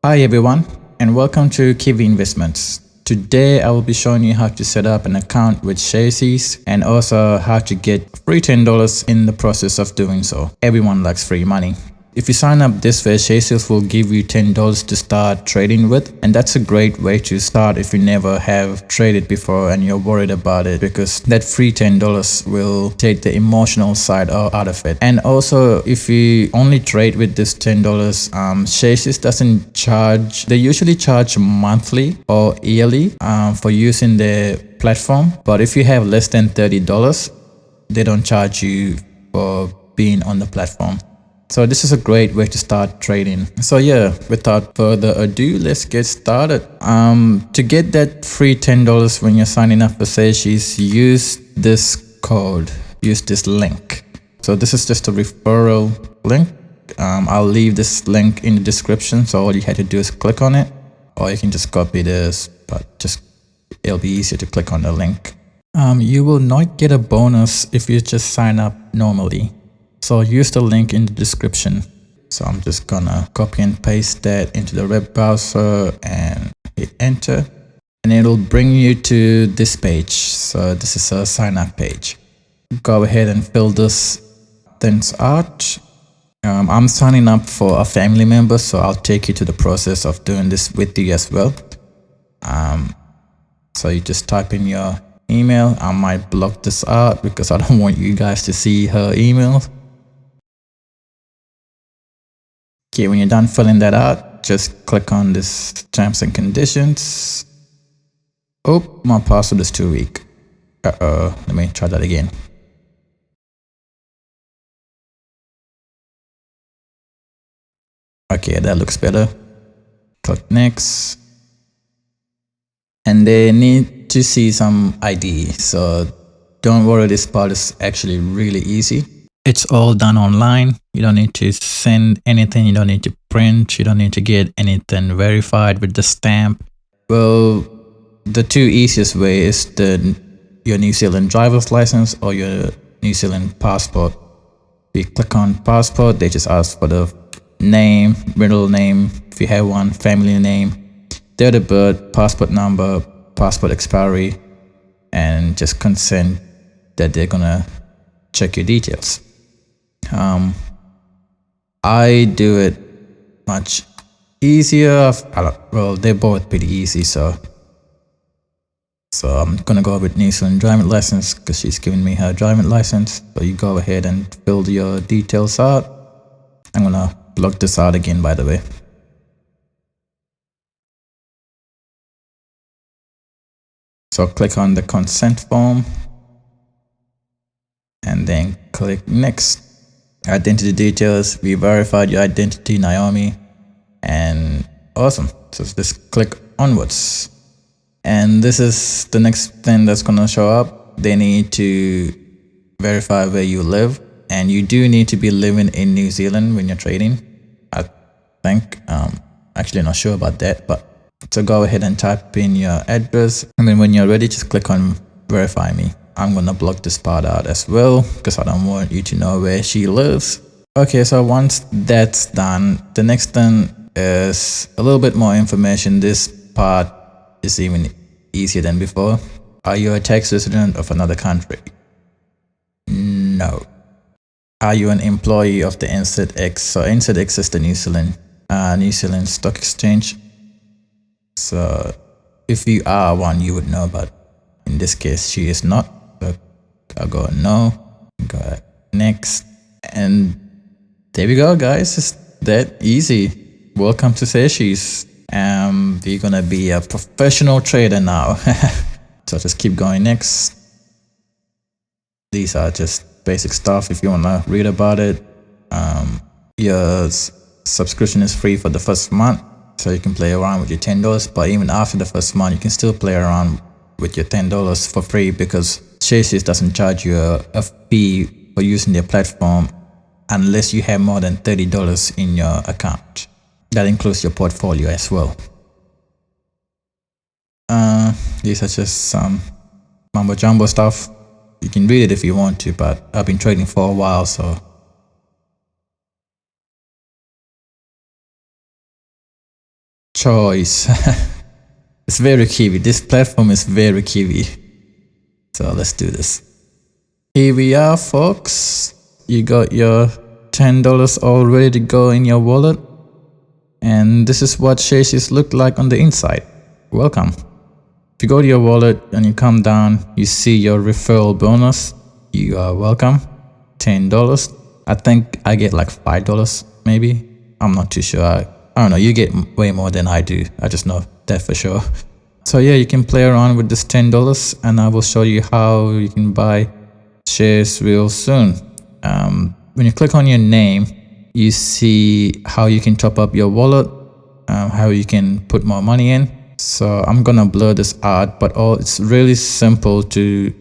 Hi everyone, and welcome to Kiwi Investments. Today I will be showing you how to set up an account with Sharesies and also how to get free $10 in the process of doing so. Everyone likes free money. If you sign up this way, Sharesies will give you $10 to start trading with, and that's a great way to start if you never have traded before and you're worried about it, because that free $10 will take the emotional side out of it. And also, if you only trade with this $10, Sharesies doesn't charge. They usually charge monthly or yearly for using their platform, but if you have less than $30, they don't charge you for being on the platform. So this is a great way to start trading. So yeah, without further ado, let's get started. To get that free $10 when you're signing up for Sharesies, use this code, use this link. So this is just a referral link. I'll leave this link in the description, so all you have to do is click on it, or you can just copy this, but it'll be easier to click on the link. You will not get a bonus if you just sign up normally. So use the link in the description. So I'm just gonna copy and paste that into the web browser and hit enter, and it'll bring you to this page. So this is a sign up page. Go ahead and fill this things out. I'm signing up for a family member, so I'll take you to the process of doing this with you as well. So you just type in your email. I might block this out because I don't want you guys to see her email. Okay, when you're done filling that out, just click on this terms and conditions. Oh, my password is too weak. Let me try that again. Okay, that looks better. Click next. And they need to see some ID, so don't worry, this part is actually really easy. It's all done online. You don't need to send anything, you don't need to print, you don't need to get anything verified with the stamp. Well, the two easiest way is your New Zealand driver's license or your New Zealand passport. If you click on passport, they just ask for the name, middle name, if you have one, family name, date of birth, passport number, passport expiry, and just consent that they're gonna check your details. I do it much easier. Well, they're both pretty easy, so I'm gonna go with New Zealand driving license because she's giving me her driving license. So you go ahead and fill your details out. I'm gonna block this out again, by the way. So click on the consent form and then click next. Identity details, we verified your identity, Naomi, and awesome. So just click onwards. And this is the next thing that's gonna show up. They need to verify where you live, and you do need to be living in New Zealand when you're trading, I think. Actually not sure about that, but so go ahead and type in your address, and then when you're ready, just click on verify me. I'm gonna block this part out as well because I don't want you to know where she lives. Okay, so once that's done, the next thing is a little bit more information. This part is even easier than before. Are you a tax resident of another country? No. Are you an employee of the NZX? So NZX is the New Zealand Stock Exchange. So if you are one, you would know, but in this case, she is not. So I'll go no, go next, and there we go, guys. It's that easy. Welcome to Sharesies. You're gonna be a professional trader now. So just keep going next. These are just basic stuff if you wanna read about it. Your subscription is free for the first month, so you can play around with your $10. But even after the first month, you can still play around with your $10 for free because Sharesies doesn't charge you a fee for using their platform unless you have more than $30 in your account. That includes your portfolio as well. These are just some mumbo jumbo stuff. You can read it if you want to, but I've been trading for a while, so choice. It's very Kiwi. This platform is very Kiwi. So let's do this. Here we are, folks. You got your $10 all ready to go in your wallet. And this is what Sharesies look like on the inside. Welcome. If you go to your wallet and you come down, you see your referral bonus. You are welcome. $10. I think I get like $5 maybe. I'm not too sure. I don't know. You get way more than I do. I just know that for sure. So yeah, you can play around with this $10 and I will show you how you can buy shares real soon. When you click on your name, you see how you can top up your wallet, how you can put more money in. So I'm gonna blur this out, but it's really simple to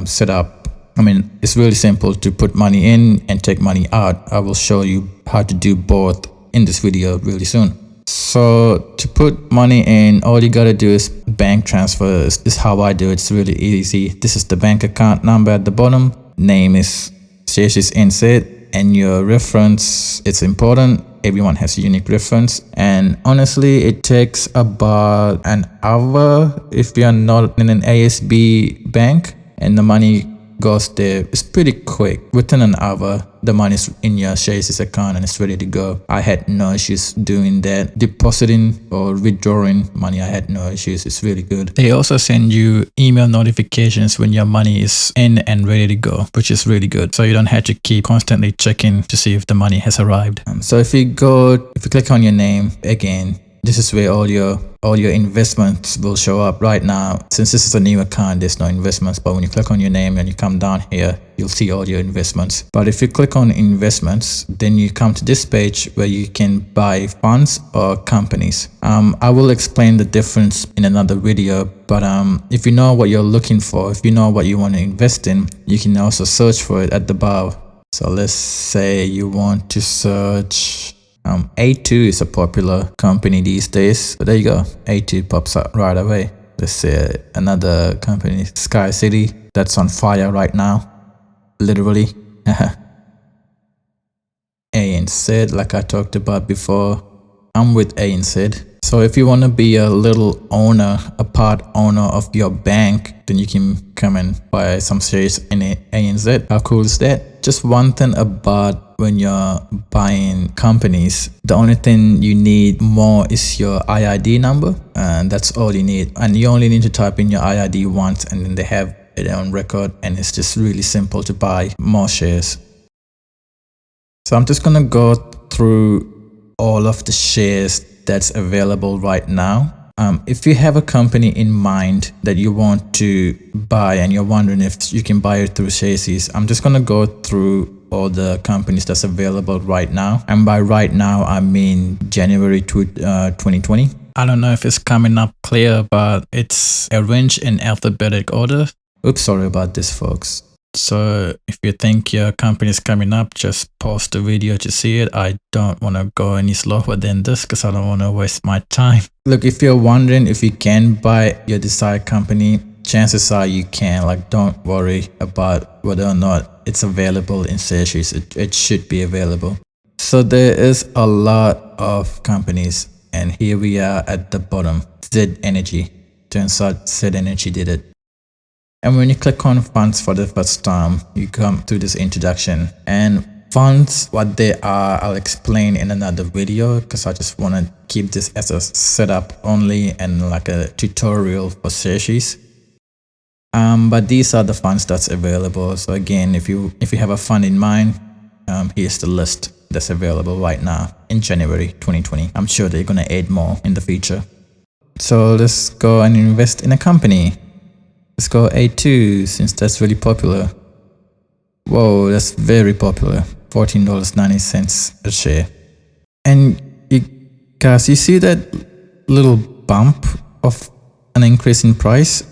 set up. I mean, it's really simple to put money in and take money out. I will show you how to do both in this video really soon. So to put money in, all you gotta do is bank transfer. This is how I do it. It's really easy. This is the bank account number at the bottom. Name is Sharesies Inset, and your reference, it's important. Everyone has a unique reference, and honestly it takes about an hour if you are not in an ASB bank and the money goes there. It's pretty quick. Within an hour the money is in your Sharesies account and it's ready to go. I had no issues doing that. Depositing or withdrawing money, I had no issues. It's really good. They also send you email notifications when your money is in and ready to go, which is really good. So you don't have to keep constantly checking to see if the money has arrived. So if you click on your name again, this is where all your investments will show up. Right now, since this is a new account, there's no investments, but when you click on your name and you come down here, you'll see all your investments. But if you click on investments, then you come to this page where you can buy funds or companies. I will explain the difference in another video, but if you know what you're looking for, if you know what you want to invest in, you can also search for it at the bottom. So let's say you want to search A2 is a popular company these days. So there you go. A2 pops up right away. Let's say another company, Sky City, that's on fire right now. Literally. ANZ, like I talked about before. I'm with ANZ. So if you want to be a little owner, a part owner of your bank, then you can come and buy some shares in ANZ. How cool is that? Just one thing about when you're buying companies, the only thing you need more is your IID number, and that's all you need. And you only need to type in your IID once, and then they have it on record, and it's just really simple to buy more shares. So I'm just gonna go through all of the shares that's available right now. If you have a company in mind that you want to buy and you're wondering if you can buy it through Sharesies, I'm just gonna go through all the companies that's available right now. And by right now, I mean January 2020. I don't know if it's coming up clear, but it's arranged in alphabetic order. Oops, sorry about this, folks. So if you think your company is coming up, just pause the video to see it. I don't want to go any slower than this because I don't want to waste my time. Look, if you're wondering if you can buy your desired company, chances are you can. Like, don't worry about whether or not it's available in Sharesies. It should be available. So there is a lot of companies, and here we are at the bottom. Z Energy. Turns out Z Energy did it. And when you click on funds for the first time, you come to this introduction. And funds, what they are, I'll explain in another video because I just want to keep this as a setup only and like a tutorial for Sharesies. But these are the funds that's available. So again, if you have a fund in mind, here's the list that's available right now in January 2020. I'm sure they're gonna add more in the future. So let's go and invest in a company. Let's go A2 since that's really popular. Whoa, that's very popular. $14.90 a share. And guys, you see that little bump of an increase in price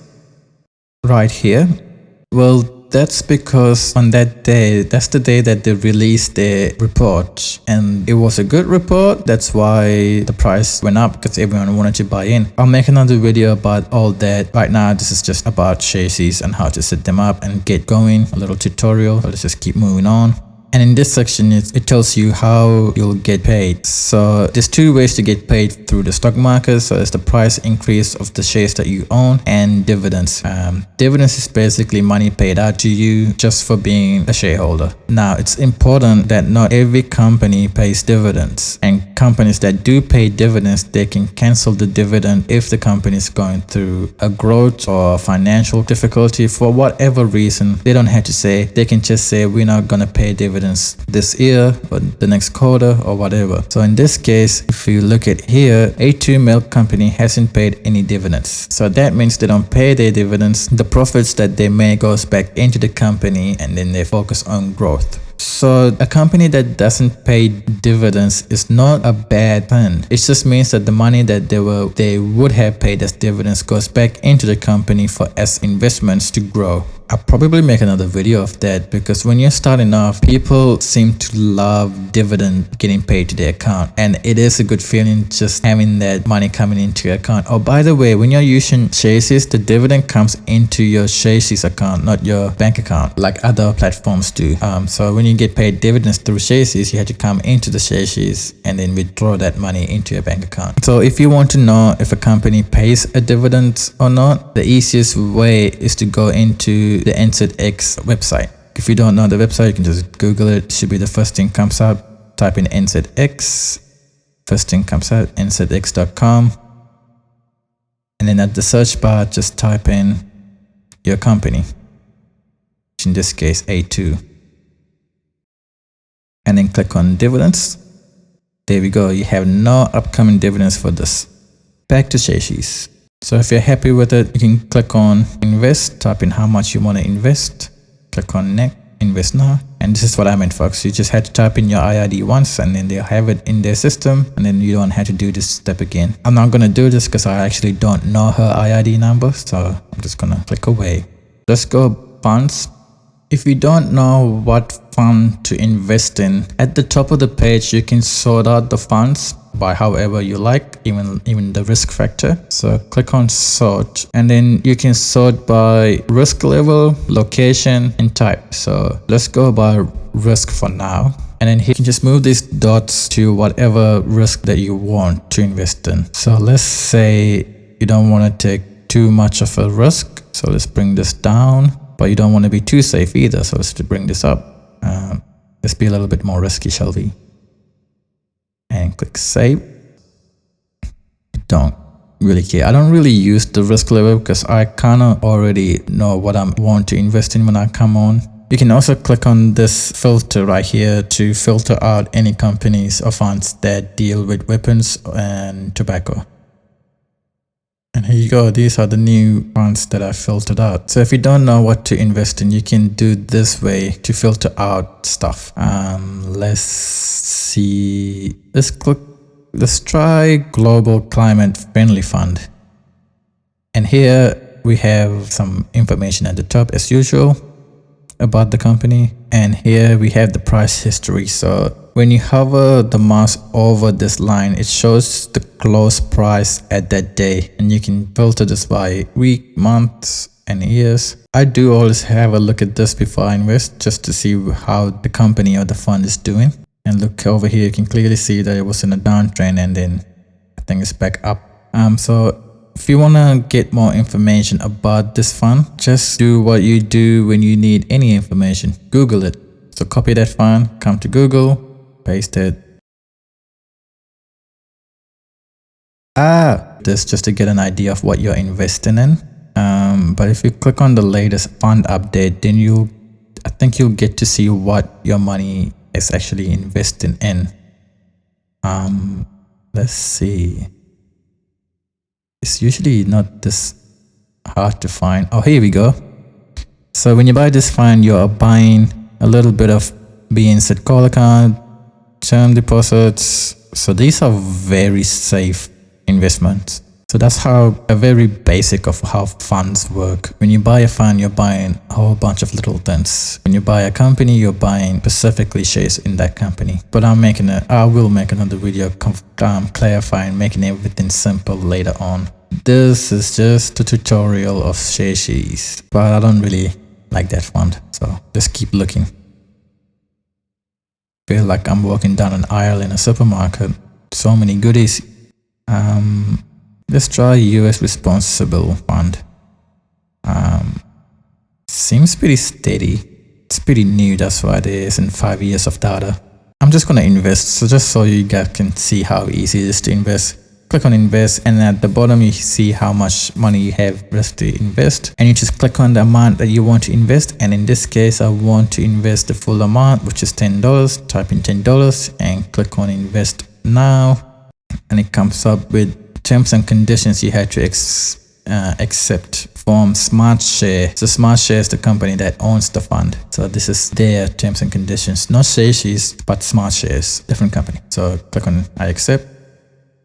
right here? Well, that's because on that day, that's the day that they released their report, and it was a good report. That's why the price went up, because everyone wanted to buy in. I'll make another video about all that. Right now, this is just about Sharesies and how to set them up and get going. A little tutorial. So let's just keep moving on. And in this section, it tells you how you'll get paid. So there's two ways to get paid through the stock market. So it's the price increase of the shares that you own, and dividends. Dividends is basically money paid out to you just for being a shareholder. Now, it's important that not every company pays dividends, and companies that do pay dividends, they can cancel the dividend if the company is going through a growth or financial difficulty for whatever reason. They don't have to say, they can just say, we're not going to pay dividends this year or the next quarter or whatever. So in this case, if you look at here, A2 Milk Company hasn't paid any dividends. So that means they don't pay their dividends. The profits that they make goes back into the company, and then they focus on growth. So a company that doesn't pay dividends is not a bad thing. It just means that the money that they would have paid as dividends goes back into the company as investments to grow. I'll probably make another video of that, because when you're starting off, people seem to love dividend getting paid to their account, and it is a good feeling just having that money coming into your account. Oh, by the way, when you're using Sharesies, the dividend comes into your Sharesies account, not your bank account like other platforms do. So when you get paid dividends through Sharesies, you have to come into the Sharesies and then withdraw that money into your bank account. So if you want to know if a company pays a dividend or not, the easiest way is to go into the NZX website. If you don't know the website, you can just Google it. It should be the first thing comes up. Type in NZX. First thing comes out, nzx.com. And then at the search bar, just type in your company, which in this case, A2. And then click on dividends. There we go. You have no upcoming dividends for this. Back to Sharesies. So if you're happy with it, you can click on invest, type in how much you want to invest, click on next, invest now. And this is what I meant, folks. You just had to type in your IID once, and then they'll have it in their system, and then you don't have to do this step again. I'm not going to do this because I actually don't know her IID number, so I'm just going to click away. Let's go funds. If you don't know what fund to invest in, at the top of the page, you can sort out the funds by however you like, even the risk factor. So click on sort, and then you can sort by risk level, location, and type. So let's go by risk for now. And then you can just move these dots to whatever risk that you want to invest in. So let's say you don't want to take too much of a risk. So let's bring this down, but you don't want to be too safe either. So let's bring this up. Let's be a little bit more risky, shall we? And click save. Don't really care. I don't really use the risk level because I kind of already know what I want to invest in when I come on. You can also click on this filter right here to filter out any companies or funds that deal with weapons and tobacco. And here you go. These are the new funds that I filtered out. So if you don't know what to invest in, you can do this way to filter out stuff. Let's see. Let's try Global Climate Friendly Fund. And here we have some information at the top as usual about the company. And here we have the price history. So when you hover the mouse over this line, it shows the close price at that day, and you can filter this by week, months, and years. I do always have a look at this before I invest, just to see how the company or the fund is doing. And look over here, you can clearly see that it was in a downtrend, and then I think it's back up. So if you want to get more information about this fund, just do what you do when you need any information. Google it. So copy that fund, come to Google, paste it. This just to get an idea of what you're investing in. But if you click on the latest fund update, then I think you'll get to see what your money is actually investing in. Let's see. It's usually not this hard to find. Oh, here we go. So when you buy this fund, you're buying a little bit of beans at call account, term deposits. So these are very safe investments. So that's a very basic of how funds work. When you buy a fund, you're buying a whole bunch of little things. When you buy a company, you're buying specifically shares in that company. But I will make another video clarifying, making everything simple later on. This is just a tutorial of Sharesies, but I don't really like that fund. So just keep looking. Feel like I'm walking down an aisle in a supermarket. So many goodies. Let's try US Responsible Fund. Seems pretty steady. It's pretty new, that's why there isn't 5 years of data. I'm just gonna invest, so just so you guys can see how easy it is to invest. Click on invest, and at the bottom you see how much money you have left to invest, and you just click on the amount that you want to invest. And in this case I want to invest the full amount, which is $10. Type in $10 and click on invest now, and it comes up with terms and conditions you have to accept from Smart Share. So Smart Share is the company that owns the fund, so this is their terms and conditions, not Sharesies but Smart Shares, different company. So click on I accept,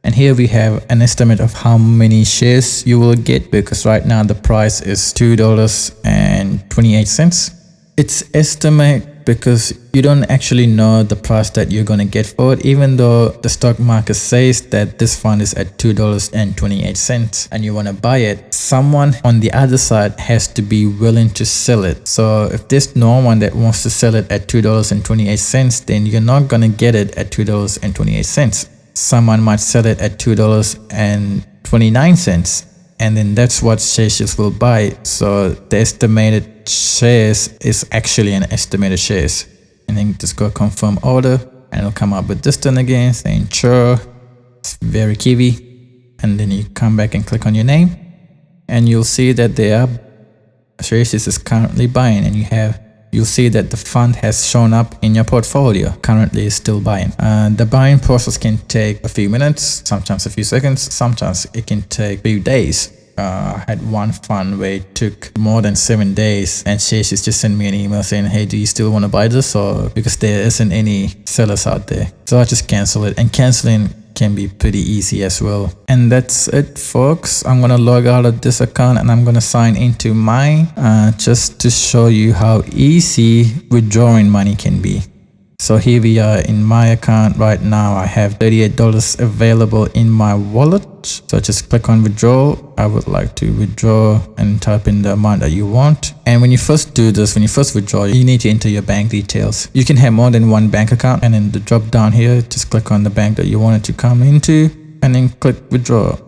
and here we have an estimate of how many shares you will get, because right now the price is $2.28. It's estimate because you don't actually know the price that you're going to get for it, even though the stock market says that this fund is at $2.28 and you want to buy it. Someone on the other side has to be willing to sell it. So if there's no one that wants to sell it at $2.28, then you're not going to get it at $2.28. Someone might sell it at $2.29, and then that's what Sharesies will buy. So the estimated shares is actually an estimated shares. And then just go confirm order, and it'll come up with this then again saying sure. It's very Kiwi. And then you come back and click on your name, and you'll see that Sharesies is currently buying, and you'll see that the fund has shown up in your portfolio. Currently is still buying. The buying process can take a few minutes, sometimes a few seconds, sometimes it can take a few days. I had one fund where it took more than 7 days, and Sharesies just sent me an email saying, hey, do you still want to buy this? Or because there isn't any sellers out there. So I just cancel it, and canceling can be pretty easy as well. And that's it, folks. I'm gonna log out of this account and I'm gonna sign into mine just to show you how easy withdrawing money can be. So here we are in my account right now. I have $38 available in my wallet. So just click on withdraw. I would like to withdraw and type in the amount that you want. And when you first do this, when you first withdraw, you need to enter your bank details. You can have more than one bank account, and in the drop down here, just click on the bank that you want it to come into and then click withdraw.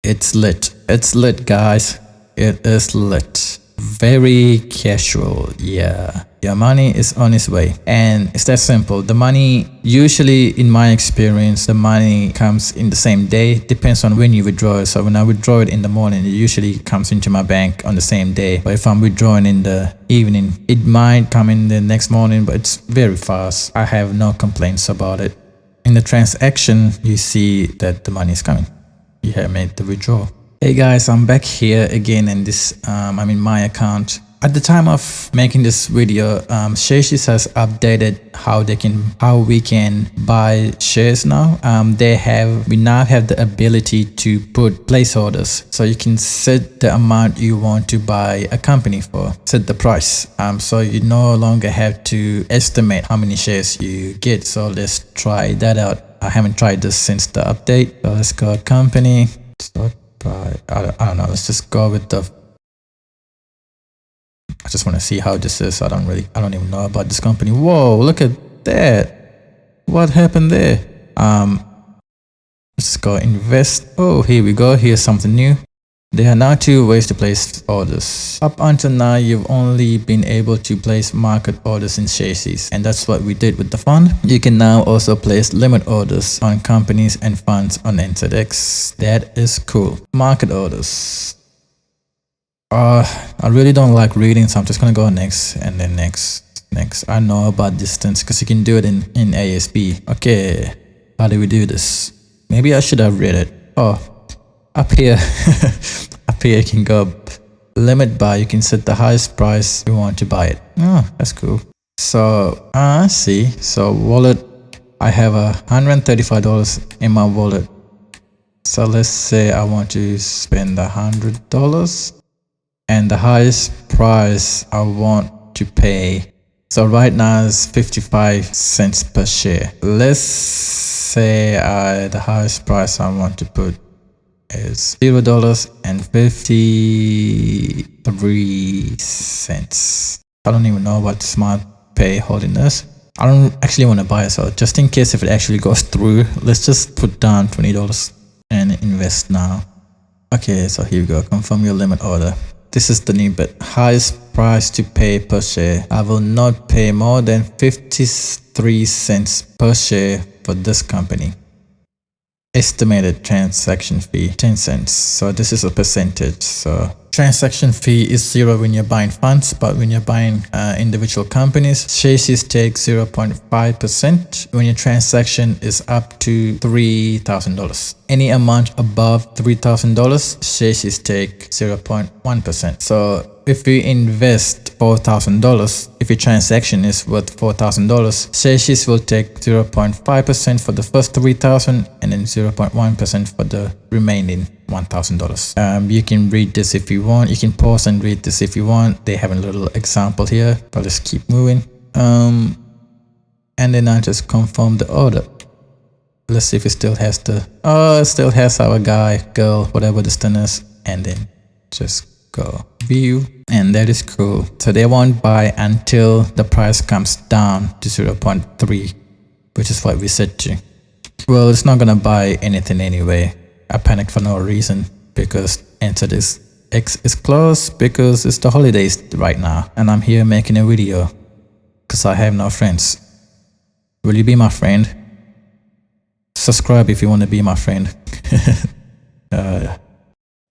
It's lit. It's lit, guys. It is lit. Very casual. Yeah, your money is on its way, and it's that simple. The money, usually in my experience, the money comes in the same day. Depends on when you withdraw it. So when I withdraw it in the morning, it usually comes into my bank on the same day. But if I'm withdrawing in the evening, it might come in the next morning, but it's very fast. I have no complaints about it. In the transaction, you see that the money is coming. You have made the withdrawal. Hey guys, I'm back here again, and I'm in my account. At the time of making this video, Sharesies has updated how we can buy shares now. We now have the ability to put placeholders, so you can set the amount you want to buy a company for, set the price. So you no longer have to estimate how many shares you get. So let's try that out. I haven't tried this since the update. So let's go company. Start by, I don't know. Let's just go with the. I just want to see how this is. I don't even know about this company. Whoa, look at that. What happened there? Let's go invest. Oh, here we go. Here's something new. There are now 2 ways to place orders. Up until now, you've only been able to place market orders in Sharesies, and that's what we did with the fund. You can now also place limit orders on companies and funds on NZX. That is cool. Market orders. I really don't like reading, so I'm just gonna go next and then next. I know about distance because you can do it in ASP. Okay, how do we do this? Maybe I should have read it. Oh, up here. Up here you can go limit buy. You can set the highest price you want to buy it. Oh, that's cool. So I see. So wallet, I have $135 in my wallet. So let's say I want to spend $100, and the highest price I want to pay, so right now is 55 cents per share. Let's say the highest price I want to put is $0.53. I don't even know what smart pay holdiness. I don't actually want to buy it, so just in case if it actually goes through, let's just put down $20 and invest now. Okay, so here we go. Confirm your limit order. This is the new bit. Highest price to pay per share. I will not pay more than 53 cents per share for this company. Estimated transaction fee 10 cents. So this is a percentage. So transaction fee is 0 when you're buying funds, but when you're buying individual companies, Sharesies take 0.5% when your transaction is up to $3,000. Any amount above $3,000, Sharesies take 0.1%. So if you invest $4,000, if your transaction is worth $4,000, Sharesies will take 0.5% for the first $3,000 and then 0.1% for the remaining $1,000. You can read this if you want. You can pause and read this if you want. They have a little example here, but let's keep moving. And then I just confirm the order. Let's see if it still has the, it still has our guy, girl, whatever this thing is, and then just go view, and that is cool. So they won't buy until the price comes down to 0.3, which is what we set to. Well, it's not gonna buy anything anyway. I panicked for no reason because enter this X is closed because it's the holidays right now and I'm here making a video because I have no friends. Will you be my friend? Subscribe if you want to be my friend.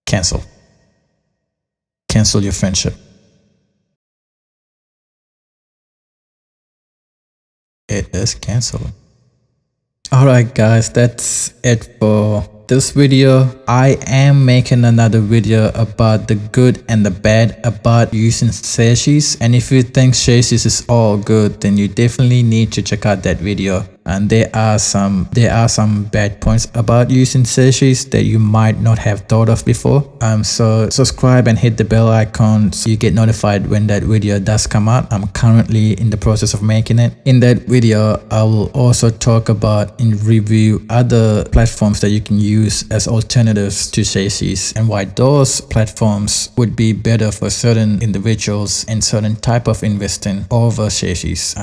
Cancel. Cancel your friendship. It is canceled. Alright guys, that's it for this video. I am making another video about the good and the bad about using Sharesies, and if you think Sharesies is all good, then you definitely need to check out that video. And there are some bad points about using Sharesies that you might not have thought of before. So subscribe and hit the bell icon so you get notified when that video does come out. I'm currently in the process of making it. In that video, I will also talk about and review other platforms that you can use as alternatives to Sharesies and why those platforms would be better for certain individuals and certain type of investing over Sharesies.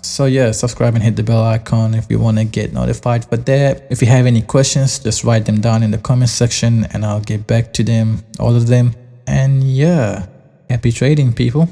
So yeah, subscribe and hit the bell icon if you want to get notified for that. If you have any questions, just write them down in the comment section and I'll get back to them, all of them. And yeah, happy trading, people.